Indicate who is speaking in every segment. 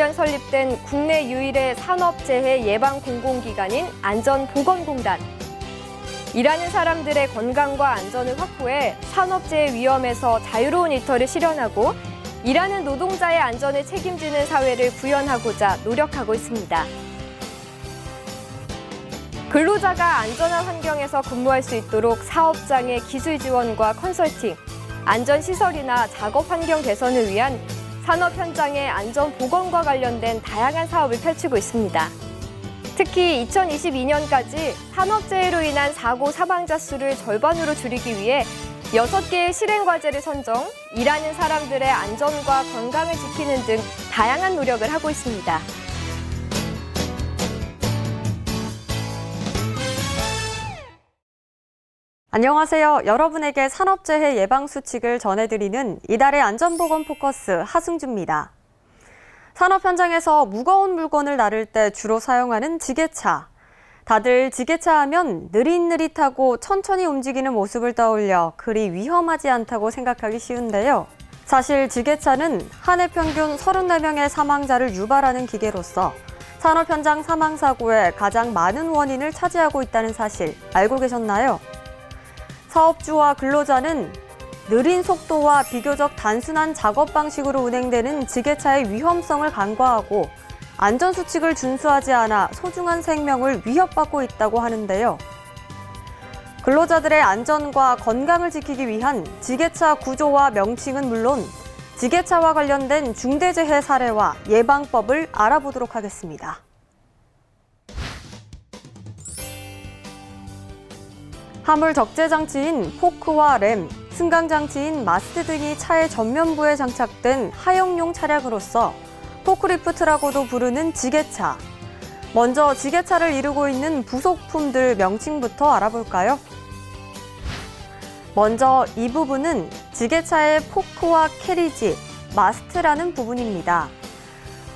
Speaker 1: 2005년 설립된 국내 유일의 산업재해 예방 공공기관인 안전보건공단. 일하는 사람들의 건강과 안전을 확보해 산업재해 위험에서 자유로운 일터를 실현하고 일하는 노동자의 안전을 책임지는 사회를 구현하고자 노력하고 있습니다. 근로자가 안전한 환경에서 근무할 수 있도록 사업장의 기술 지원과 컨설팅, 안전시설이나 작업 환경 개선을 위한 산업 현장의 안전 보건과 관련된 다양한 사업을 펼치고 있습니다. 특히 2022년까지 산업재해로 인한 사고 사망자 수를 절반으로 줄이기 위해 6개의 실행 과제를 선정, 일하는 사람들의 안전과 건강을 지키는 등 다양한 노력을 하고 있습니다.
Speaker 2: 안녕하세요. 여러분에게 산업재해 예방 수칙을 전해드리는 이달의 안전보건 포커스 하승주입니다. 산업 현장에서 무거운 물건을 나를 때 주로 사용하는 지게차. 다들 지게차 하면 느릿느릿하고 천천히 움직이는 모습을 떠올려 그리 위험하지 않다고 생각하기 쉬운데요. 사실 지게차는 한 해 평균 34명의 사망자를 유발하는 기계로서 산업 현장 사망사고의 가장 많은 원인을 차지하고 있다는 사실 알고 계셨나요? 사업주와 근로자는 느린 속도와 비교적 단순한 작업 방식으로 운행되는 지게차의 위험성을 간과하고 안전수칙을 준수하지 않아 소중한 생명을 위협받고 있다고 하는데요. 근로자들의 안전과 건강을 지키기 위한 지게차 구조와 명칭은 물론 지게차와 관련된 중대재해 사례와 예방법을 알아보도록 하겠습니다. 화물 적재 장치인 포크와 램, 승강 장치인 마스트 등이 차의 전면부에 장착된 하용용 차량으로서 포크리프트라고도 부르는 지게차. 먼저 지게차를 이루고 있는 부속품들 명칭부터 알아볼까요? 먼저 이 부분은 지게차의 포크와 캐리지, 마스트라는 부분입니다.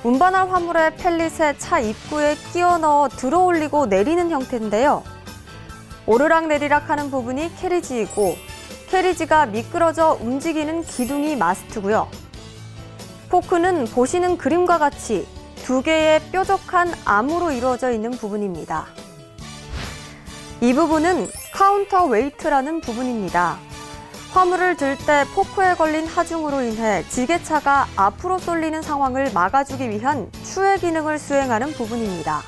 Speaker 2: 운반할 화물의 펠릿에 차 입구에 끼워 넣어 들어 올리고 내리는 형태인데요. 오르락내리락 하는 부분이 캐리지이고 캐리지가 미끄러져 움직이는 기둥이 마스트고요. 포크는 보시는 그림과 같이 두 개의 뾰족한 암으로 이루어져 있는 부분입니다. 이 부분은 카운터 웨이트라는 부분입니다. 화물을 들 때 포크에 걸린 하중으로 인해 지게차가 앞으로 쏠리는 상황을 막아주기 위한 추해 기능을 수행하는 부분입니다.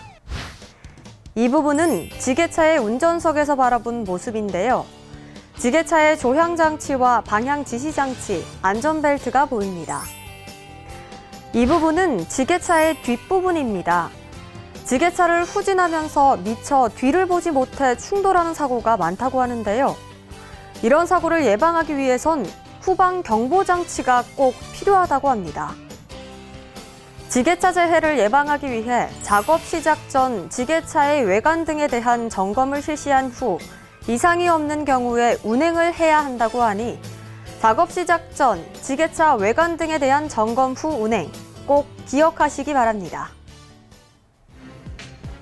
Speaker 2: 이 부분은 지게차의 운전석에서 바라본 모습인데요. 지게차의 조향장치와 방향 지시장치, 안전벨트가 보입니다. 이 부분은 지게차의 뒷부분입니다. 지게차를 후진하면서 미처 뒤를 보지 못해 충돌하는 사고가 많다고 하는데요. 이런 사고를 예방하기 위해선 후방 경보장치가 꼭 필요하다고 합니다. 지게차 재해를 예방하기 위해 작업 시작 전 지게차의 외관 등에 대한 점검을 실시한 후 이상이 없는 경우에 운행을 해야 한다고 하니 작업 시작 전 지게차 외관 등에 대한 점검 후 운행 꼭 기억하시기 바랍니다.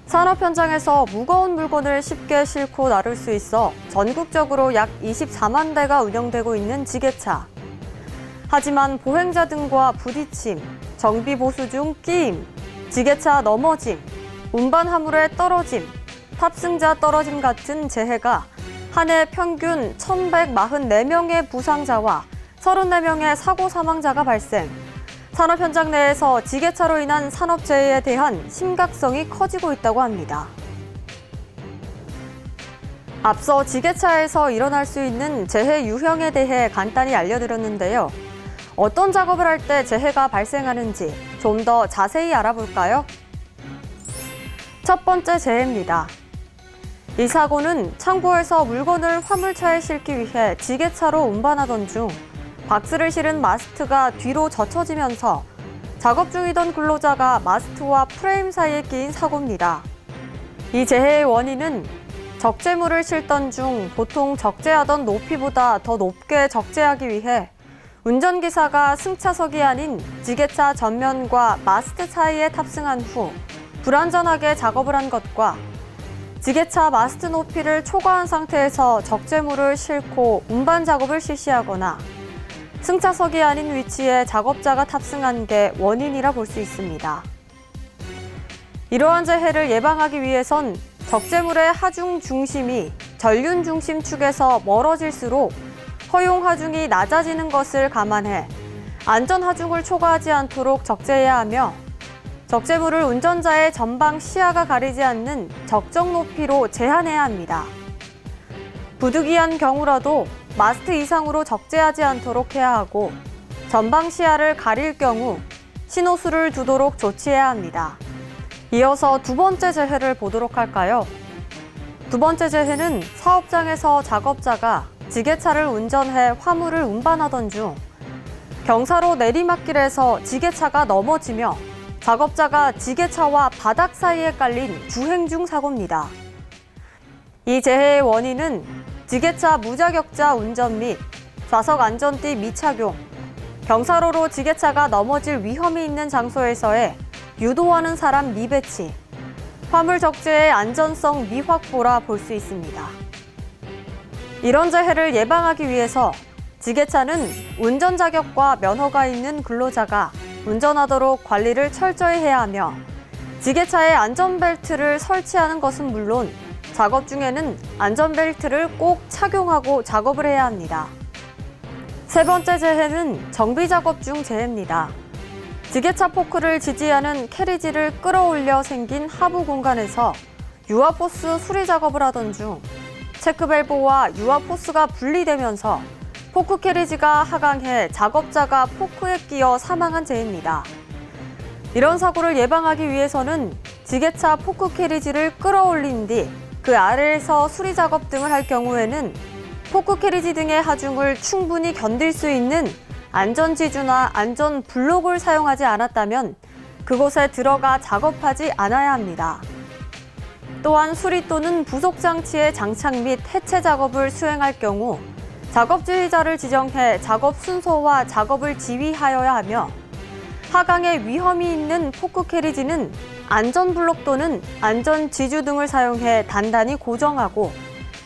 Speaker 2: 산업 현장에서 무거운 물건을 쉽게 싣고 나를 수 있어 전국적으로 약 24만 대가 운영되고 있는 지게차. 하지만 보행자 등과 부딪힘, 정비 보수 중 끼임, 지게차 넘어짐, 운반 화물의 떨어짐, 탑승자 떨어짐 같은 재해가 한 해 평균 1,144명의 부상자와 34명의 사고 사망자가 발생. 산업 현장 내에서 지게차로 인한 산업재해에 대한 심각성이 커지고 있다고 합니다. 앞서 지게차에서 일어날 수 있는 재해 유형에 대해 간단히 알려드렸는데요. 어떤 작업을 할 때 재해가 발생하는지 좀 더 자세히 알아볼까요? 첫 번째 재해입니다. 이 사고는 창고에서 물건을 화물차에 싣기 위해 지게차로 운반하던 중 박스를 실은 마스트가 뒤로 젖혀지면서 작업 중이던 근로자가 마스트와 프레임 사이에 끼인 사고입니다. 이 재해의 원인은 적재물을 싣던 중 보통 적재하던 높이보다 더 높게 적재하기 위해 운전기사가 승차석이 아닌 지게차 전면과 마스트 사이에 탑승한 후 불안전하게 작업을 한 것과 지게차 마스트 높이를 초과한 상태에서 적재물을 싣고 운반 작업을 실시하거나 승차석이 아닌 위치에 작업자가 탑승한 게 원인이라 볼 수 있습니다. 이러한 재해를 예방하기 위해선 적재물의 하중 중심이 전륜 중심 축에서 멀어질수록 허용 하중이 낮아지는 것을 감안해 안전 하중을 초과하지 않도록 적재해야 하며 적재물을 운전자의 전방 시야가 가리지 않는 적정 높이로 제한해야 합니다. 부득이한 경우라도 마스트 이상으로 적재하지 않도록 해야 하고 전방 시야를 가릴 경우 신호수를 두도록 조치해야 합니다. 이어서 두 번째 재해를 보도록 할까요? 두 번째 재해는 사업장에서 작업자가 지게차를 운전해 화물을 운반하던 중 경사로 내리막길에서 지게차가 넘어지며 작업자가 지게차와 바닥 사이에 깔린 주행중 사고입니다. 이 재해의 원인은 지게차 무자격자 운전 및 좌석 안전띠 미착용, 경사로로 지게차가 넘어질 위험이 있는 장소에서의 유도하는 사람 미배치, 화물 적재의 안전성 미확보라 볼 수 있습니다. 이런 재해를 예방하기 위해서 지게차는 운전 자격과 면허가 있는 근로자가 운전하도록 관리를 철저히 해야 하며 지게차에 안전벨트를 설치하는 것은 물론 작업 중에는 안전벨트를 꼭 착용하고 작업을 해야 합니다. 세 번째 재해는 정비 작업 중 재해입니다. 지게차 포크를 지지하는 캐리지를 끌어올려 생긴 하부 공간에서 유아포스 수리 작업을 하던 중 체크밸브와 유아포스가 분리되면서 포크 캐리지가 하강해 작업자가 포크에 끼어 사망한 재해입니다. 이런 사고를 예방하기 위해서는 지게차 포크 캐리지를 끌어올린 뒤 그 아래에서 수리 작업 등을 할 경우에는 포크 캐리지 등의 하중을 충분히 견딜 수 있는 안전지주나 안전블록을 사용하지 않았다면 그곳에 들어가 작업하지 않아야 합니다. 또한 수리 또는 부속 장치의 장착 및 해체 작업을 수행할 경우 작업 지휘자를 지정해 작업 순서와 작업을 지휘하여야 하며 하강에 위험이 있는 포크 캐리지는 안전블록 또는 안전지주 등을 사용해 단단히 고정하고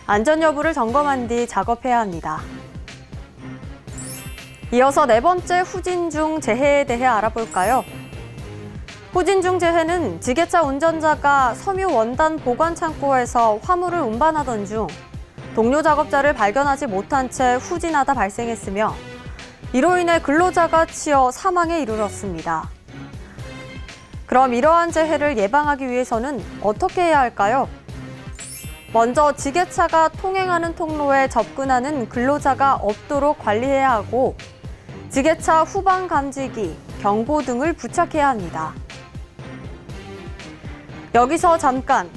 Speaker 2: 안전 여부를 점검한 뒤 작업해야 합니다. 이어서 네 번째 후진 중 재해에 대해 알아볼까요? 후진 중 재해는 지게차 운전자가 섬유 원단 보관 창고에서 화물을 운반하던 중 동료 작업자를 발견하지 못한 채 후진하다 발생했으며 이로 인해 근로자가 치여 사망에 이르렀습니다. 그럼 이러한 재해를 예방하기 위해서는 어떻게 해야 할까요? 먼저 지게차가 통행하는 통로에 접근하는 근로자가 없도록 관리해야 하고 지게차 후방 감지기, 경보 등을 부착해야 합니다. 여기서 잠깐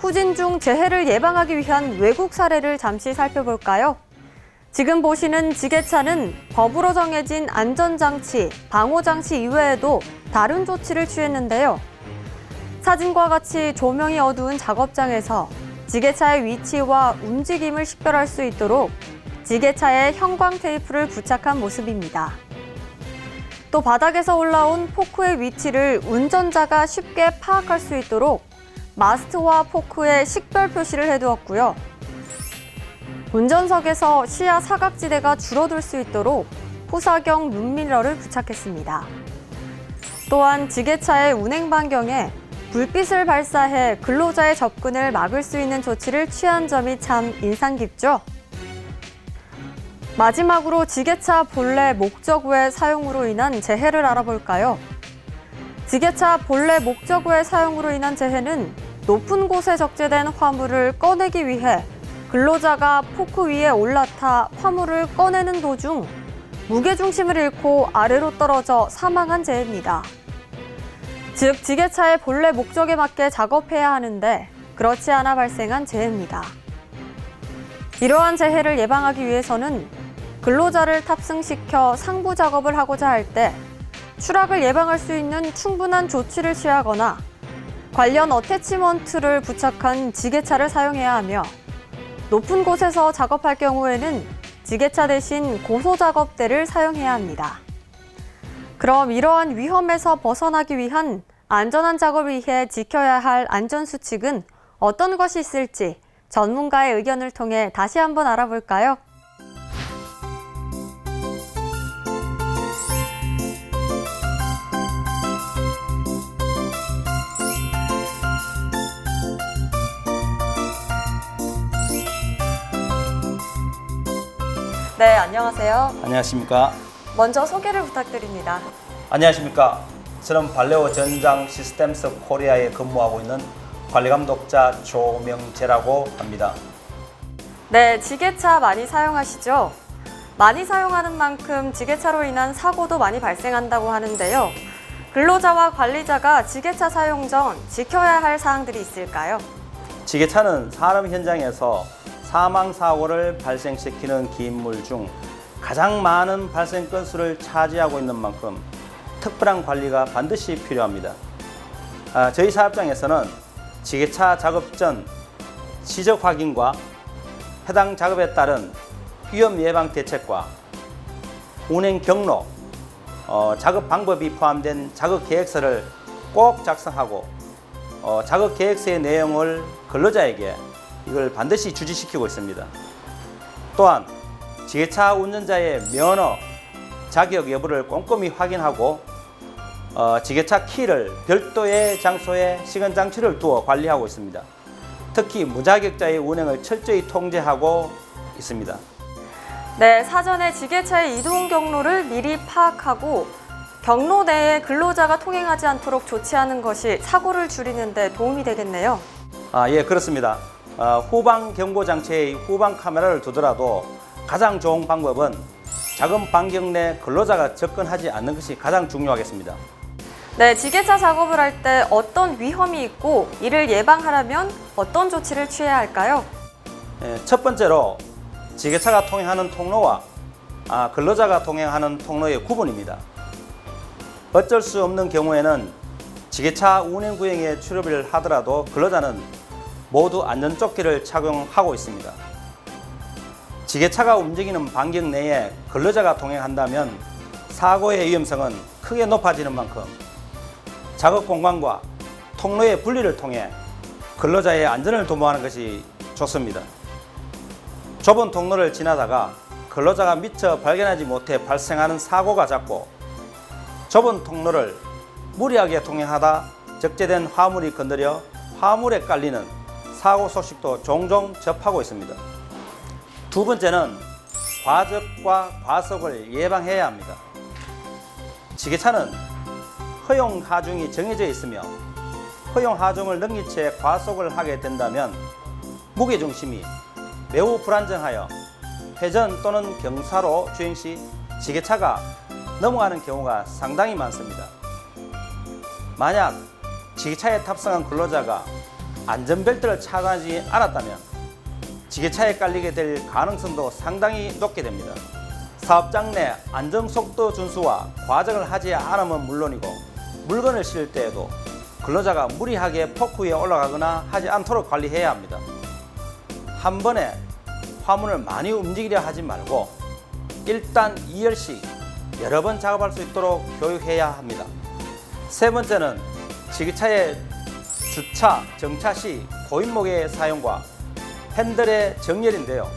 Speaker 2: 후진 중 재해를 예방하기 위한 외국 사례를 잠시 살펴볼까요? 지금 보시는 지게차는 법으로 정해진 안전장치, 방호장치 이외에도 다른 조치를 취했는데요. 사진과 같이 조명이 어두운 작업장에서 지게차의 위치와 움직임을 식별할 수 있도록 지게차에 형광 테이프를 부착한 모습입니다. 또 바닥에서 올라온 포크의 위치를 운전자가 쉽게 파악할 수 있도록 마스트와 포크에 식별 표시를 해두었고요. 운전석에서 시야 사각지대가 줄어들 수 있도록 후사경 룸미러를 부착했습니다. 또한 지게차의 운행 반경에 불빛을 발사해 근로자의 접근을 막을 수 있는 조치를 취한 점이 참 인상 깊죠? 마지막으로 지게차 본래 목적외 사용으로 인한 재해를 알아볼까요? 지게차 본래 목적외 사용으로 인한 재해는 높은 곳에 적재된 화물을 꺼내기 위해 근로자가 포크 위에 올라타 화물을 꺼내는 도중 무게중심을 잃고 아래로 떨어져 사망한 재해입니다. 즉, 지게차의 본래 목적에 맞게 작업해야 하는데 그렇지 않아 발생한 재해입니다. 이러한 재해를 예방하기 위해서는 근로자를 탑승시켜 상부 작업을 하고자 할 때 추락을 예방할 수 있는 충분한 조치를 취하거나 관련 어태치먼트를 부착한 지게차를 사용해야 하며 높은 곳에서 작업할 경우에는 지게차 대신 고소작업대를 사용해야 합니다. 그럼 이러한 위험에서 벗어나기 위한 안전한 작업을 위해 지켜야 할 안전수칙은 어떤 것이 있을지 전문가의 의견을 통해 다시 한번 알아볼까요? 네, 안녕하세요.
Speaker 3: 안녕하십니까.
Speaker 2: 먼저 소개를 부탁드립니다.
Speaker 3: 안녕하십니까. 저는 발레오 전장 시스템스 코리아에 근무하고 있는 관리감독자 조명재라고 합니다.
Speaker 2: 네, 지게차 많이 사용하시죠? 많이 사용하는 만큼 지게차로 인한 사고도 많이 발생한다고 하는데요. 근로자와 관리자가 지게차 사용 전 지켜야 할 사항들이 있을까요?
Speaker 3: 지게차는 산업 현장에서 사망 사고를 발생시키는 기인물 중 가장 많은 발생 건수를 차지하고 있는 만큼 특별한 관리가 반드시 필요합니다. 저희 사업장에서는 지게차 작업 전 시적 확인과 해당 작업에 따른 위험 예방 대책과 운행 경로, 작업 방법이 포함된 작업 계획서를 꼭 작성하고 작업 계획서의 내용을 근로자에게 이걸 반드시 주지시키고 있습니다. 또한 지게차 운전자의 면허, 자격 여부를 꼼꼼히 확인하고 지게차 키를 별도의 장소에 시간 장치를 두어 관리하고 있습니다. 특히 무자격자의 운행을 철저히 통제하고 있습니다.
Speaker 2: 네, 사전에 지게차의 이동 경로를 미리 파악하고 경로 내에 근로자가 통행하지 않도록 조치하는 것이 사고를 줄이는 데 도움이 되겠네요.
Speaker 3: 예, 그렇습니다. 후방 경보 장치의 후방 카메라를 두더라도 가장 좋은 방법은 작업 반경 내 근로자가 접근하지 않는 것이 가장 중요하겠습니다.
Speaker 2: 네, 지게차 작업을 할 때 어떤 위험이 있고 이를 예방하려면 어떤 조치를 취해야 할까요?
Speaker 3: 첫 번째로 지게차가 통행하는 통로와 근로자가 통행하는 통로의 구분입니다. 어쩔 수 없는 경우에는 지게차 운행 구역에 출입을 하더라도 근로자는 모두 안전조끼를 착용하고 있습니다. 지게차가 움직이는 반경 내에 근로자가 통행한다면 사고의 위험성은 크게 높아지는 만큼 작업 공간과 통로의 분리를 통해 근로자의 안전을 도모하는 것이 좋습니다. 좁은 통로를 지나다가 근로자가 미처 발견하지 못해 발생하는 사고가 잦고 좁은 통로를 무리하게 통행하다 적재된 화물이 건드려 화물에 깔리는 사고 소식도 종종 접하고 있습니다. 두 번째는 과적과 과속을 예방해야 합니다. 지게차는 허용 하중이 정해져 있으며 허용 하중을 넘긴 채 과속을 하게 된다면 무게중심이 매우 불안정하여 회전 또는 경사로 주행 시 지게차가 넘어가는 경우가 상당히 많습니다. 만약 지게차에 탑승한 근로자가 안전벨트를 착용하지 않았다면 지게차에 깔리게 될 가능성도 상당히 높게 됩니다. 사업장 내 안전속도 준수와 과적을 하지 않으면 물론이고 물건을 실을 때에도 근로자가 무리하게 포크 위에 올라가거나 하지 않도록 관리해야 합니다. 한 번에 화물을 많이 움직이려 하지 말고 1단 2열씩 여러 번 작업할 수 있도록 교육해야 합니다. 세 번째는 지게차의 주차, 정차 시 고인목의 사용과 핸들의 정렬인데요.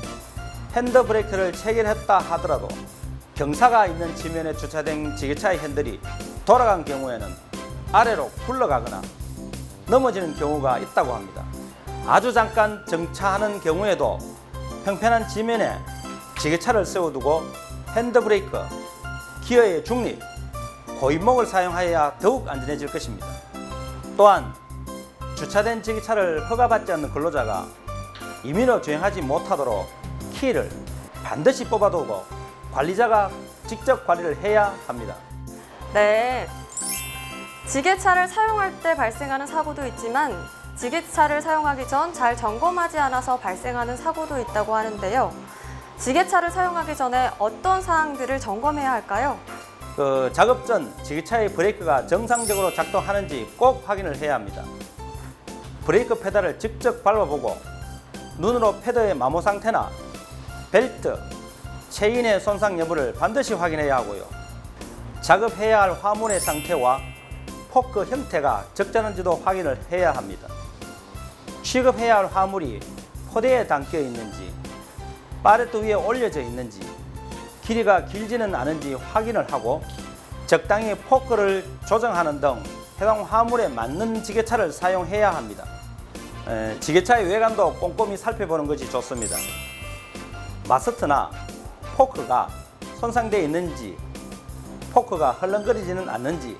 Speaker 3: 핸드 브레이크를 체결했다 하더라도 경사가 있는 지면에 주차된 지게차의 핸들이 돌아간 경우에는 아래로 굴러가거나 넘어지는 경우가 있다고 합니다. 아주 잠깐 정차하는 경우에도 평평한 지면에 지게차를 세워두고 핸드브레이크, 기어의 중립, 고인목을 사용하여야 더욱 안전해질 것입니다. 또한 주차된 지게차를 허가받지 않는 근로자가 임의로 주행하지 못하도록 키를 반드시 뽑아두고 관리자가 직접 관리를 해야 합니다.
Speaker 2: 네, 지게차를 사용할 때 발생하는 사고도 있지만 지게차를 사용하기 전 잘 점검하지 않아서 발생하는 사고도 있다고 하는데요. 지게차를 사용하기 전에 어떤 사항들을 점검해야 할까요?
Speaker 3: 작업 전 지게차의 브레이크가 정상적으로 작동하는지 꼭 확인을 해야 합니다. 브레이크 페달을 직접 밟아보고 눈으로 패드의 마모 상태나 벨트, 체인의 손상 여부를 반드시 확인해야 하고요. 작업해야 할 화물의 상태와 포크 형태가 적절한지도 확인을 해야 합니다. 취급해야 할 화물이 포대에 담겨 있는지, 팔레트 위에 올려져 있는지, 길이가 길지는 않은지 확인을 하고 적당히 포크를 조정하는 등 해당 화물에 맞는 지게차를 사용해야 합니다. 지게차의 외관도 꼼꼼히 살펴보는 것이 좋습니다. 마스트나 포크가 손상되어 있는지, 포크가 헐렁거리지는 않는지,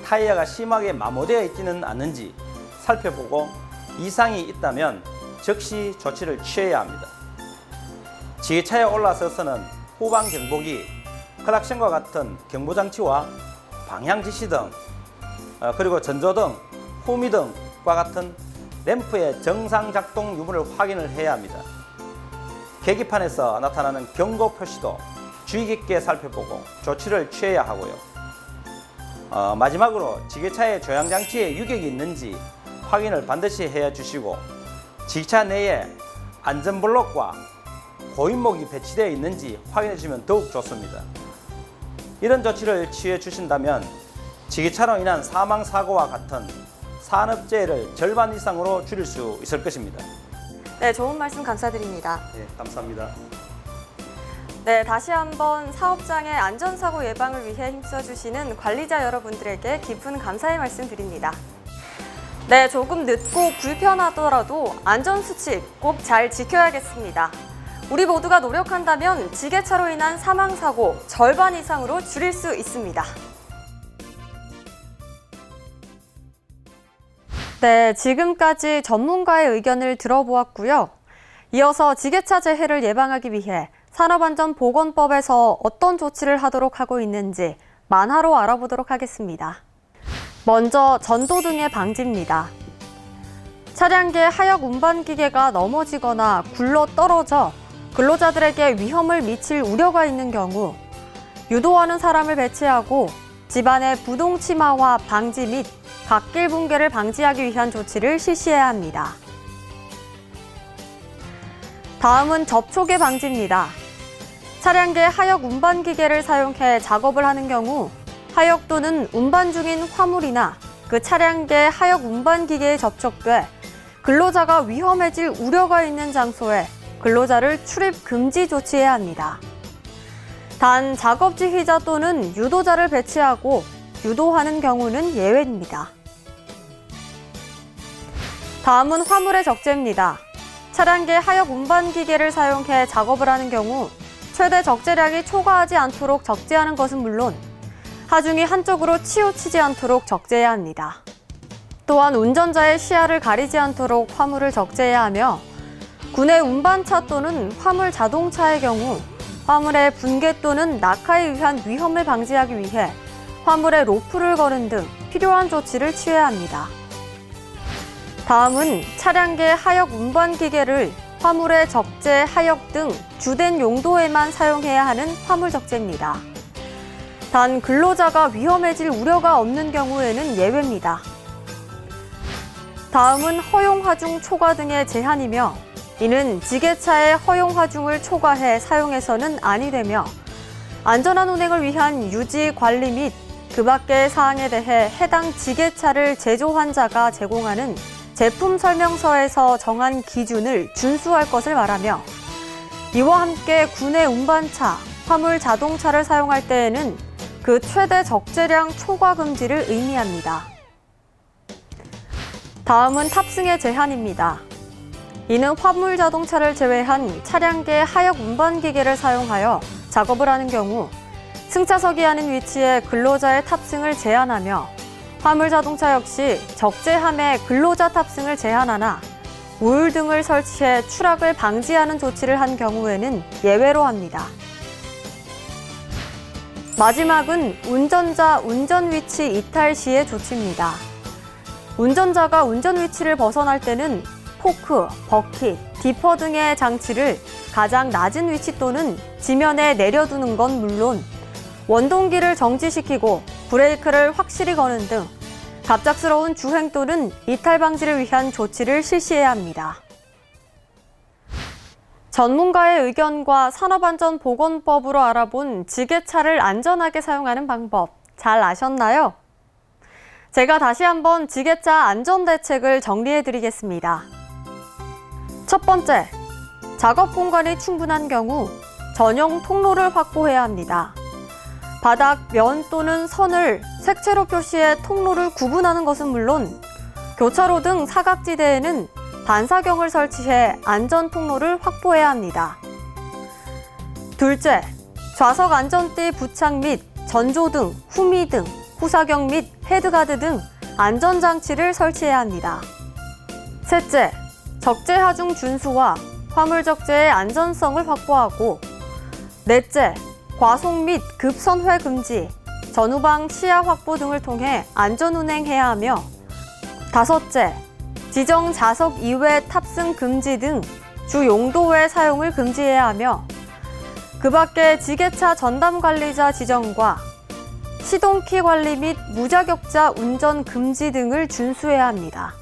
Speaker 3: 타이어가 심하게 마모되어 있지는 않는지 살펴보고 이상이 있다면 즉시 조치를 취해야 합니다. 지게차에 올라서서는 후방 경보기, 클락션과 같은 경보장치와 방향지시 등, 그리고 전조등, 후미등과 같은 램프의 정상 작동 유무를 확인을 해야 합니다. 계기판에서 나타나는 경고 표시도 주의 깊게 살펴보고 조치를 취해야 하고요. 마지막으로 지게차의 조향장치에 유격이 있는지 확인을 반드시 해 주시고, 지게차 내에 안전블록과 고인목이 배치되어 있는지 확인해 주시면 더욱 좋습니다. 이런 조치를 취해 주신다면 지게차로 인한 사망사고와 같은 산업재해를 절반 이상으로 줄일 수 있을 것입니다.
Speaker 2: 네, 좋은 말씀 감사드립니다.
Speaker 3: 네, 감사합니다.
Speaker 2: 네, 다시 한번 사업장의 안전사고 예방을 위해 힘써주시는 관리자 여러분들에게 깊은 감사의 말씀 드립니다. 네, 조금 늦고 불편하더라도 안전수칙 꼭 잘 지켜야겠습니다. 우리 모두가 노력한다면 지게차로 인한 사망사고 절반 이상으로 줄일 수 있습니다. 네, 지금까지 전문가의 의견을 들어보았고요. 이어서 지게차 재해를 예방하기 위해 산업안전보건법에서 어떤 조치를 하도록 하고 있는지 만화로 알아보도록 하겠습니다. 먼저 전도등의 방지입니다. 차량계 하역 운반기계가 넘어지거나 굴러 떨어져 근로자들에게 위험을 미칠 우려가 있는 경우 유도하는 사람을 배치하고 집안의 부동치마화 방지 및 갓길 붕괴를 방지하기 위한 조치를 실시해야 합니다. 다음은 접촉의 방지입니다. 차량계 하역 운반기계를 사용해 작업을 하는 경우 하역 또는 운반 중인 화물이나 그 차량계 하역 운반기계에 접촉돼 근로자가 위험해질 우려가 있는 장소에 근로자를 출입 금지 조치해야 합니다. 단 작업 지휘자 또는 유도자를 배치하고 유도하는 경우는 예외입니다. 다음은 화물의 적재입니다. 차량계 하역 운반기계를 사용해 작업을 하는 경우 최대 적재량이 초과하지 않도록 적재하는 것은 물론 하중이 한쪽으로 치우치지 않도록 적재해야 합니다. 또한 운전자의 시야를 가리지 않도록 화물을 적재해야 하며 군내 운반차 또는 화물 자동차의 경우 화물의 붕괴 또는 낙하에 의한 위험을 방지하기 위해 화물에 로프를 거는 등 필요한 조치를 취해야 합니다. 다음은 차량계 하역 운반기계를 화물의 적재, 하역 등 주된 용도에만 사용해야 하는 화물 적재입니다. 단 근로자가 위험해질 우려가 없는 경우에는 예외입니다. 다음은 허용 하중 초과 등의 제한이며 이는 지게차의 허용 하중을 초과해 사용해서는 아니 되며 안전한 운행을 위한 유지, 관리 및 그 밖의 사항에 대해 해당 지게차를 제조한 자가 제공하는 제품 설명서에서 정한 기준을 준수할 것을 말하며 이와 함께 군내 운반차, 화물 자동차를 사용할 때에는 그 최대 적재량 초과 금지를 의미합니다. 다음은 탑승의 제한입니다. 이는 화물 자동차를 제외한 차량계 하역 운반기계를 사용하여 작업을 하는 경우 승차석이 아닌 위치에 근로자의 탑승을 제한하며 화물 자동차 역시 적재함에 근로자 탑승을 제한하나 우울등을 설치해 추락을 방지하는 조치를 한 경우에는 예외로 합니다. 마지막은 운전자 운전 위치 이탈 시의 조치입니다. 운전자가 운전 위치를 벗어날 때는 포크, 버킷, 디퍼 등의 장치를 가장 낮은 위치 또는 지면에 내려두는 건 물론 원동기를 정지시키고 브레이크를 확실히 거는 등 갑작스러운 주행 또는 이탈 방지를 위한 조치를 실시해야 합니다. 전문가의 의견과 산업안전보건법으로 알아본 지게차를 안전하게 사용하는 방법 잘 아셨나요? 제가 다시 한번 지게차 안전대책을 정리해드리겠습니다. 첫 번째, 작업 공간이 충분한 경우 전용 통로를 확보해야 합니다. 바닥, 면 또는 선을 색채로 표시해 통로를 구분하는 것은 물론 교차로 등 사각지대에는 반사경을 설치해 안전 통로를 확보해야 합니다. 둘째, 좌석 안전띠 부착 및 전조등, 후미등, 후사경 및 헤드가드 등 안전장치를 설치해야 합니다. 셋째, 적재 하중 준수와 화물 적재의 안전성을 확보하고, 넷째, 과속 및 급선회 금지, 전후방 시야 확보 등을 통해 안전운행해야 하며, 다섯째, 지정 좌석 이외 탑승 금지 등 주 용도 외 사용을 금지해야 하며, 그 밖에 지게차 전담 관리자 지정과 시동키 관리 및 무자격자 운전 금지 등을 준수해야 합니다.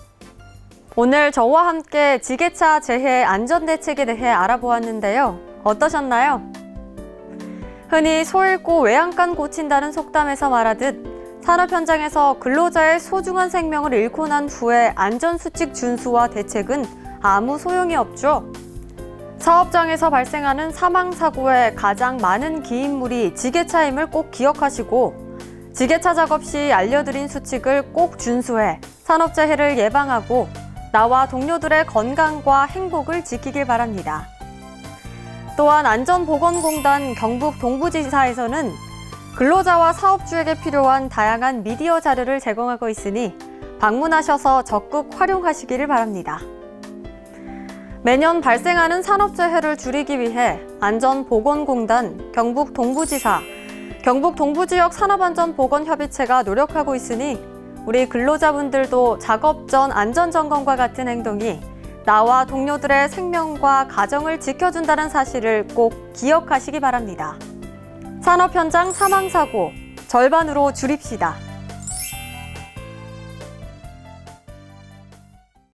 Speaker 2: 오늘 저와 함께 지게차 재해 안전대책에 대해 알아보았는데요. 어떠셨나요? 흔히 소 잃고 외양간 고친다는 속담에서 말하듯 산업 현장에서 근로자의 소중한 생명을 잃고 난 후에 안전수칙 준수와 대책은 아무 소용이 없죠. 사업장에서 발생하는 사망사고의 가장 많은 기인물이 지게차임을 꼭 기억하시고, 지게차 작업 시 알려드린 수칙을 꼭 준수해 산업재해를 예방하고 나와 동료들의 건강과 행복을 지키길 바랍니다. 또한 안전보건공단 경북 동부지사에서는 근로자와 사업주에게 필요한 다양한 미디어 자료를 제공하고 있으니 방문하셔서 적극 활용하시기를 바랍니다. 매년 발생하는 산업재해를 줄이기 위해 안전보건공단, 경북 동부지사, 경북 동부지역 산업안전보건협의체가 노력하고 있으니 우리 근로자분들도 작업 전 안전점검과 같은 행동이 나와 동료들의 생명과 가정을 지켜준다는 사실을 꼭 기억하시기 바랍니다. 산업 현장 사망사고 절반으로 줄입시다.